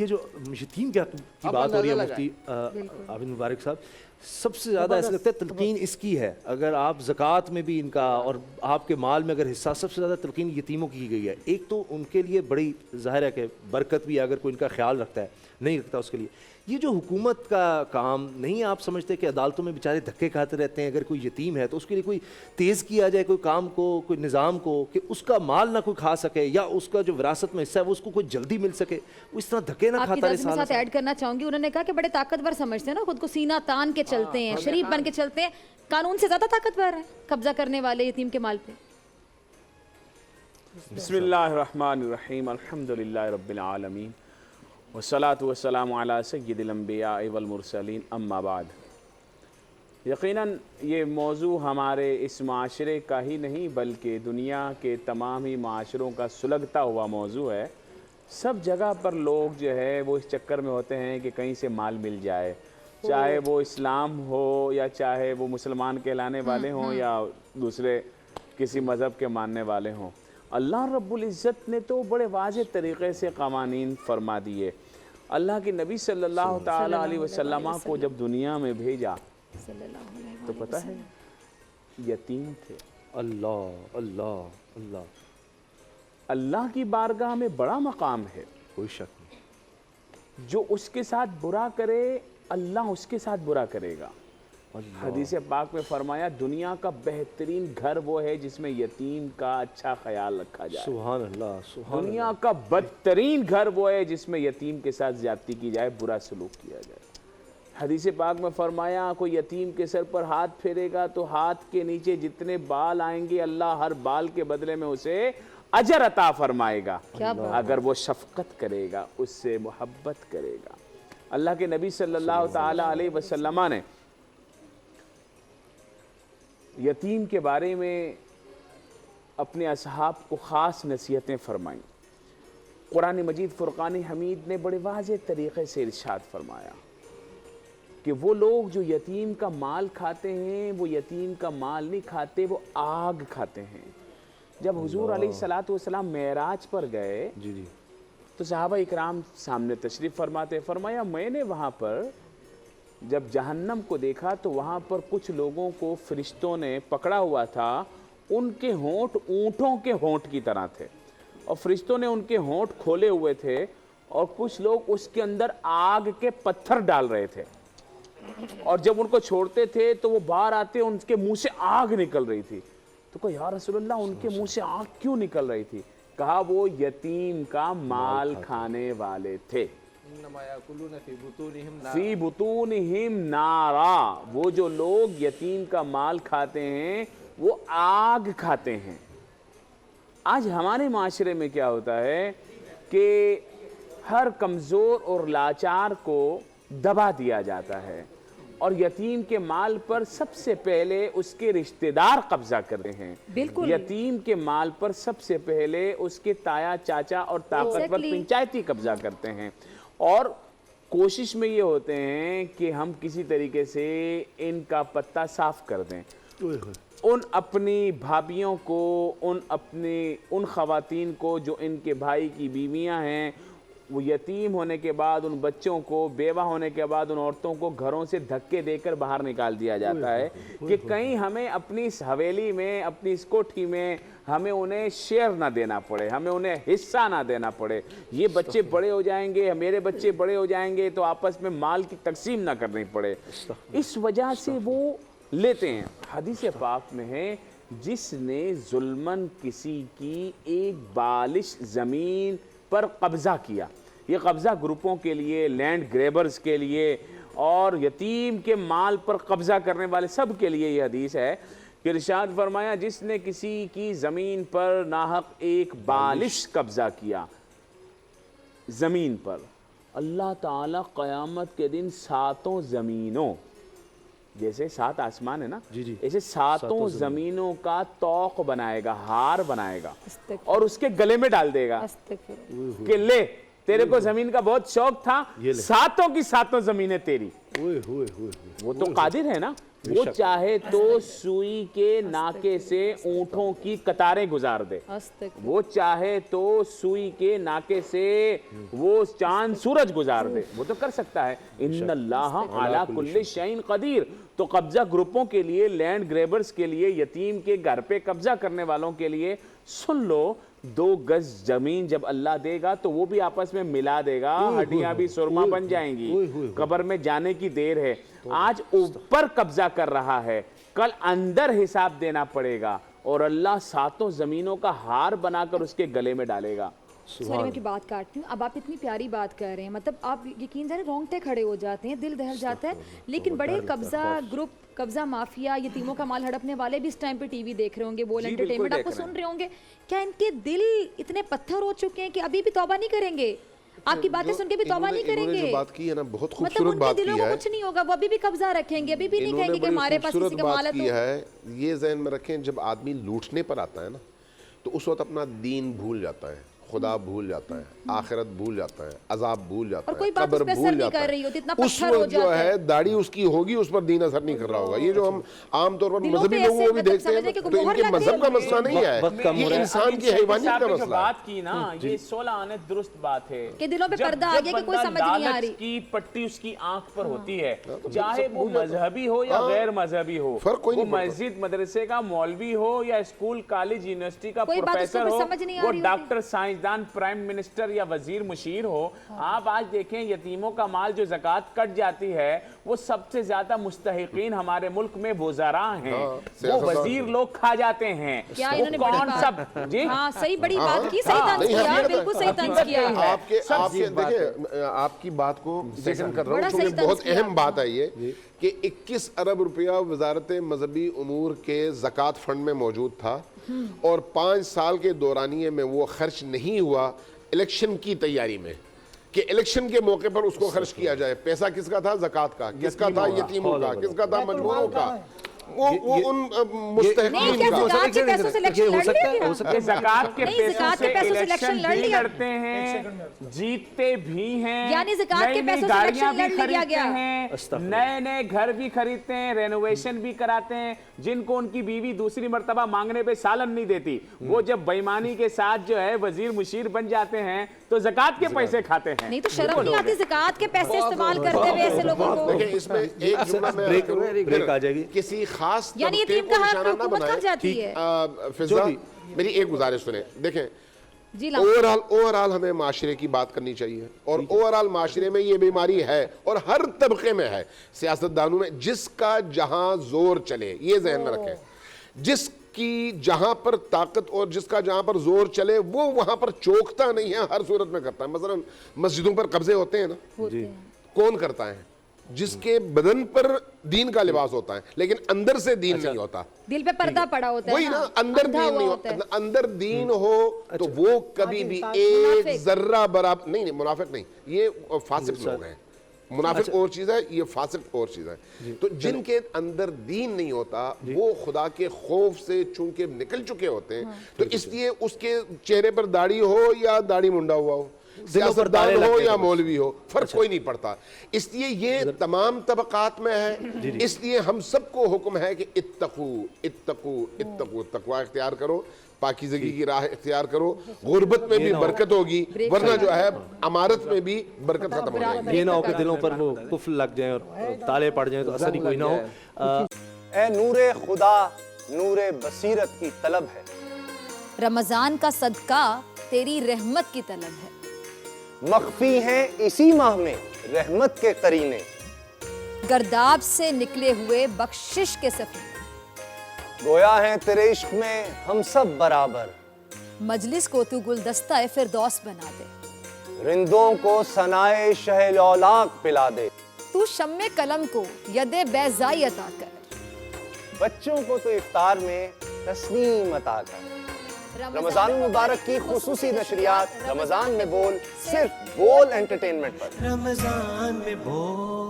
یہ جو یتیم کی بات ہو رہی ہے مفتی عابد مبارک صاحب، سب سے زیادہ ایسا لگتا ہے تلقین اس کی ہے، اگر آپ زکوٰۃ میں بھی ان کا اور آپ کے مال میں اگر حصہ، سب سے زیادہ تلقین یتیموں کی گئی ہے۔ ایک تو ان کے لیے بڑی ظاہر ہے کہ برکت بھی اگر کوئی ان کا خیال رکھتا ہے، نہیں رکھتا اس کے لیے یہ جو حکومت کا کام نہیں آپ سمجھتے کہ عدالتوں میں بیچارے دھکے کھاتے رہتے ہیں، اگر کوئی یتیم ہے تو اس کے لیے کوئی تیز کیا جائے، کوئی کام کو، کوئی نظام کو، کہ اس کا مال نہ کوئی کھا سکے یا اس کا جو وراثت میں حصہ ہے وہ اس کو کوئی جلدی مل سکے، وہ اس طرح دھکے نہ کھاتا رہے۔ ساتھ ایڈ کرنا چاہوں گی، انہوں نے کہا کہ بڑے طاقتور سمجھتے ہیں نا خود کو، سینہ تان کے چلتے ہیں، شریف بن کے چلتے ہیں، قانون سے زیادہ طاقتور ہیں قبضہ کرنے والے یتیم کے مال پہ۔ بسم اللہ الرحمن الرحیم، الحمدللہ رب العالمین، والصلاة والسلام علی سید الانبیاء والمرسلین، اما بعد۔ یقیناً یہ موضوع ہمارے اس معاشرے کا ہی نہیں بلکہ دنیا کے تمام ہی معاشروں کا سلگتا ہوا موضوع ہے۔ سب جگہ پر لوگ جو ہے وہ اس چکر میں ہوتے ہیں کہ کہیں سے مال مل جائے، چاہے وہ اسلام ہو یا چاہے وہ مسلمان کہلانے والے ہوں یا دوسرے کسی مذہب کے ماننے والے ہوں۔ اللہ رب العزت نے تو بڑے واضح طریقے سے قوانین فرما دیے۔ اللہ کے نبی صلی اللہ تعالی علیہ وسلم کو جب دنیا میں بھیجا تو پتہ ہے یتیم تھے۔ اللہ اللہ اللہ، اللہ کی بارگاہ میں بڑا مقام ہے، کوئی شک نہیں۔ جو اس کے ساتھ برا کرے اللہ اس کے ساتھ برا کرے گا۔ حدیث پاک میں فرمایا دنیا کا بہترین گھر وہ ہے جس میں یتیم کا اچھا خیال رکھا جائے۔ سبحان اللہ، سبحان اللہ۔ دنیا کا بدترین گھر وہ ہے جس میں یتیم کے ساتھ زیادتی کی جائے، برا سلوک کیا جائے۔ حدیث پاک میں فرمایا کوئی یتیم کے سر پر ہاتھ پھیرے گا تو ہاتھ کے نیچے جتنے بال آئیں گے اللہ ہر بال کے بدلے میں اسے اجر عطا فرمائے گا، اگر وہ شفقت کرے گا، اس سے محبت کرے گا۔ اللہ کے نبی صلی اللہ تعالی علیہ وسلم نے یتیم کے بارے میں اپنے اصحاب کو خاص نصیحتیں فرمائیں۔ قرآن مجید فرقان حمید نے بڑے واضح طریقے سے ارشاد فرمایا کہ وہ لوگ جو یتیم کا مال کھاتے ہیں وہ یتیم کا مال نہیں کھاتے، وہ آگ کھاتے ہیں۔ جب حضور علیہ السلام معراج پر گئے تو صحابہ اکرام سامنے تشریف فرماتے، فرمایا میں نے وہاں پر جب جہنم کو دیکھا تو وہاں پر کچھ لوگوں کو فرشتوں نے پکڑا ہوا تھا، ان کے ہونٹ اونٹوں کے ہونٹ کی طرح تھے اور فرشتوں نے ان کے ہونٹ کھولے ہوئے تھے اور کچھ لوگ اس کے اندر آگ کے پتھر ڈال رہے تھے اور جب ان کو چھوڑتے تھے تو وہ باہر آتے ان کے منہ سے آگ نکل رہی تھی۔ تو کہا یا رسول اللہ ان کے منہ سے آگ کیوں نکل رہی تھی؟ کہا وہ یتیم کا مال کھانے والے تھے۔ فی بطونہم نارا، وہ جو لوگ یتیم کا مال کھاتے ہیں وہ آگ کھاتے ہیں۔ آج ہمارے معاشرے میں کیا ہوتا ہے کہ ہر کمزور اور لاچار کو دبا دیا جاتا ہے اور یتیم کے مال پر سب سے پہلے اس کے رشتہ دار قبضہ کرتے ہیں۔ یتیم کے مال پر سب سے پہلے اس کے تایا چاچا اور طاقتور پنچایتی قبضہ کرتے ہیں اور کوشش میں یہ ہوتے ہیں کہ ہم کسی طریقے سے ان کا پتہ صاف کر دیں۔ ان اپنی بھابیوں کو، ان خواتین کو جو ان کے بھائی کی بیویاں ہیں، وہ یتیم ہونے کے بعد ان بچوں کو، بیوہ ہونے کے بعد ان عورتوں کو گھروں سے دھکے دے کر باہر نکال دیا جاتا ہے کہ کہیں ہمیں اپنی اس حویلی میں، اپنی اس کوٹھی میں ہمیں انہیں شیئر نہ دینا پڑے، ہمیں انہیں حصہ نہ دینا پڑے۔ یہ بچے بڑے ہو جائیں گے، میرے بچے بڑے ہو جائیں گے تو آپس میں مال کی تقسیم نہ کرنی پڑے، اس وجہ سے وہ لیتے ہیں۔ حدیث پاک میں ہے جس نے ظلماً کسی کی ایک بالش زمین پر قبضہ کیا، یہ قبضہ گروپوں کے لیے، لینڈ گریبرز کے لیے اور یتیم کے مال پر قبضہ کرنے والے سب کے لیے یہ حدیث ہے کہ ارشاد فرمایا جس نے کسی کی زمین پر ناحق ایک بالش قبضہ کیا زمین پر، اللہ تعالیٰ قیامت کے دن ساتوں زمینوں، جیسے 7 آسمان ہے نا، ایسے ساتوں زمینوں کا توق بنائے گا، ہار بنائے گا اور اس کے گلے میں ڈال دے گا کہ لے تیرے کو زمین کا بہت شوق تھا، ساتوں کی ساتوں زمینیں تیری۔ وہ تو قادر ہے نا، وہ چاہے تو سوئی کے ناکے سے اونٹوں کی قطاریں گزار دے, وہ چاہے تو سوئی کے ناکے سے وہ چاند سورج گزار دے, وہ تو کر سکتا ہے. ان اللہ علی کل شیء قدیر. تو قبضہ گروپوں کے لیے, لینڈ گریبرز کے لیے, یتیم کے گھر پہ قبضہ کرنے والوں کے لیے, سن لو 2 گز زمین جب اللہ دے گا تو وہ بھی آپس میں ملا دے گا, ہڈیاں بھی سرما بن جائیں گی, قبر میں جانے کی دیر ہے. آج اوپر قبضہ کر رہا ہے, کل اندر حساب دینا پڑے گا, اور اللہ 7 زمینوں کا ہار بنا کر اس کے گلے میں ڈالے گا. سوری میں کی بات کاٹتی ہوں, اب آپ اتنی پیاری بات کر رہے ہیں, مطلب آپ یقین جانے رونگٹے کھڑے ہو جاتے ہیں, دل دہل جاتا ہے, لیکن بڑے قبضہ گروپ, قبضہ مافیا, یتیموں کا مال ہڑپنے والے بھی اس ٹائم پہ ٹی وی دیکھ رہے ہوں گے, بول انٹرٹینمنٹ آپ کو سن رہے ہوں گے, کیا ان کے دل اتنے پتھر ہو چکے ہیں کہ ابھی بھی توبہ نہیں کریں گے؟ آپ کی باتیں سن کے بھی توبہ نہیں کریں گے؟ بات کی ہے نا, بہت مطلب خوبصورت ان بات کے کی دلوں ہے, کو کچھ نہیں ہوگا, وہ ابھی بھی قبضہ رکھیں گے, ابھی بھی نہیں کہیں گے کہ ہمارے پاس کسی کا مال ہے. یہ ذہن میں رکھیں, جب آدمی لوٹنے پر آتا ہے نا تو اس وقت اپنا دین بھول جاتا ہے, خدا بھول جاتا ہے, آخرت بھول جاتا ہے, عذاب بھول جاتا ہے, قبر بھول جاتا ہے. اس وقت جو ہے داڑھی اس کی ہوگی, اس پر دین اثر نہیں کر رہا ہوگا. یہ جو ہم عام طور پر مذہبی لوگوں کو بھی دیکھتے ہیں تو ان کے مذہب کا مسئلہ نہیں ہے, یہ انسان کی حیوانیت کا مسئلہ ہے. بات کی نا, یہ 16 آنے درست بات ہے کہ دلوں پہ پردہ آ گیا کہ کوئی سمجھ نہیں آ رہی, کی پٹی اس کی آنکھ پر ہوتی ہے, چاہے وہ مذہبی ہو یا غیر مذہبی ہو, وہ مسجد مدرسے کا مولوی ہو یا اسکول کالج یونیورسٹی کا پروفیسر ہو, وہ ڈاکٹر سائنسدان پرائم منسٹر یا وزیر مشیر ہو. آپ آج دیکھیں یتیموں کا مال جو زکوٰۃ کٹ جاتی ہے, وہ سب سے زیادہ مستحقین ہمارے ملک میں وزراء ہیں, وہ وزیر لوگ کھا جاتے ہیں. کیا انہوں نے بڑی بات, جی ہاں صحیح بڑی بات کی, صحیح طنز کیا, بالکل صحیح طنز کیا ہے. آپ کے دیکھیں, آپ کی بات کو سیکنڈ کر رہا ہوں کیونکہ بہت اہم بات ہے یہ کہ 21 ارب روپیہ وزارت مذہبی امور کے زکوٰۃ فنڈ میں موجود تھا, اور 5 سال کے دورانیے میں وہ خرچ نہیں ہوا الیکشن کی تیاری میں, کہ الیکشن کے موقع پر اس کو خرچ کیا جائے. پیسہ کس کا تھا؟ زکوٰۃ کا. کس کا تھا؟ یتیموں کا. کس کا تھا؟ مجبوروں کا. وہ ان مستحقین کا. زکوٰۃ کے پیسوں سے الیکشن لڑ لیا گیا, زکوٰۃ کے پیسوں سے الیکشن بھی لڑتے ہیں, جیتتے بھی ہیں, یعنی زکوٰۃ کے پیسوں سے الیکشن لڑ لیا گیا, نئے نئے گھر بھی خریدتے ہیں, رینوویشن بھی کراتے ہیں. جن کو ان کی بیوی دوسری مرتبہ مانگنے پہ سالن نہیں دیتی, وہ جب بےایمانی کے ساتھ جو ہے وزیر مشیر بن جاتے ہیں تو زکوٰۃ کے پیسے کھاتے ہیں. نہیں تو شرم نہیں آتی زکوٰۃ کے پیسے استعمال کرتے ہوئے ایسے لوگوں کو؟ دیکھیں اس میں ایک جملہ میں بریک آ جائے گی. کسی خاص یعنی طبقے یتیم کو کا حق نشانہ نہ حکومت بنائیں. کر جاتی ہے. فضا میری ایک گزارش سنیں, دیکھیں اوورآل ہمیں معاشرے کی بات کرنی چاہیے, اور اوورآل معاشرے میں یہ بیماری ہے اور ہر طبقے میں ہے, سیاستدانوں میں, جس کا جہاں زور چلے, یہ ذہن میں رکھیں, جس کی جہاں پر طاقت اور جس کا جہاں پر زور چلے وہ وہاں پر چوکتا نہیں ہے, ہر صورت میں کرتا ہے. مثلا مسجدوں پر قبضے ہوتے ہیں نا, کون کرتا ہے؟ جس کے بدن پر دین کا لباس ہوتا ہے لیکن اندر سے دین نہیں ہوتا, دل پہ پردہ پڑا ہوتا ہے, وہی نا, اندر دین نہیں ہوتا. اندر دین ہو تو وہ کبھی بھی ایک ذرہ برابر نہیں, منافق نہیں, یہ فاسق لوگ ہیں. منافق اور چیز ہے, یہ فاسق اور چیز ہے. تو جن کے اندر دین نہیں ہوتا وہ خدا کے خوف سے چونکہ نکل چکے ہوتے ہیں, تو اس لیے اس کے چہرے پر داڑھی ہو یا داڑھی منڈا ہوا ہو, سیاستدان ہو یا مولوی ہو, فرق کوئی نہیں پڑتا. اس لیے یہ تمام طبقات میں ہے. اس لیے ہم سب کو حکم ہے کہ تقوی اختیار کرو, پاکیزگی کی راہ اختیار کرو. غربت میں بھی برکت ہوگی, ورنہ جو ہے امارت میں بھی برکت ختم ہو جائے گی. یہ نہ ہو کہ دلوں پر وہ قفل لگ جائیں اور تالے پڑ جائیں تو اثر ہی کوئی نہ ہو. اے نور خدا, نور بصیرت کی طلب ہے, رمضان کا صدقہ تیری رحمت کی طلب ہے, مخفی ہیں اسی ماہ میں رحمت کے قرینے, گرداب سے نکلے ہوئے بخشش کے سفیر, گویا ہیں تیرے عشق میں ہم سب برابر, مجلس کو تو گلدستہ فردوس بنا دے, رندوں کو ثنائے شہ لولاک پلا دے, تو شمع قلم کو ید بیضائی عطا کر, بچوں کو تو افطار میں تسنیم عطا کر. رمضان مبارک کی خصوصی نشریات رمضان میں بول, صرف بول انٹرٹینمنٹ پر. رمضان میں بول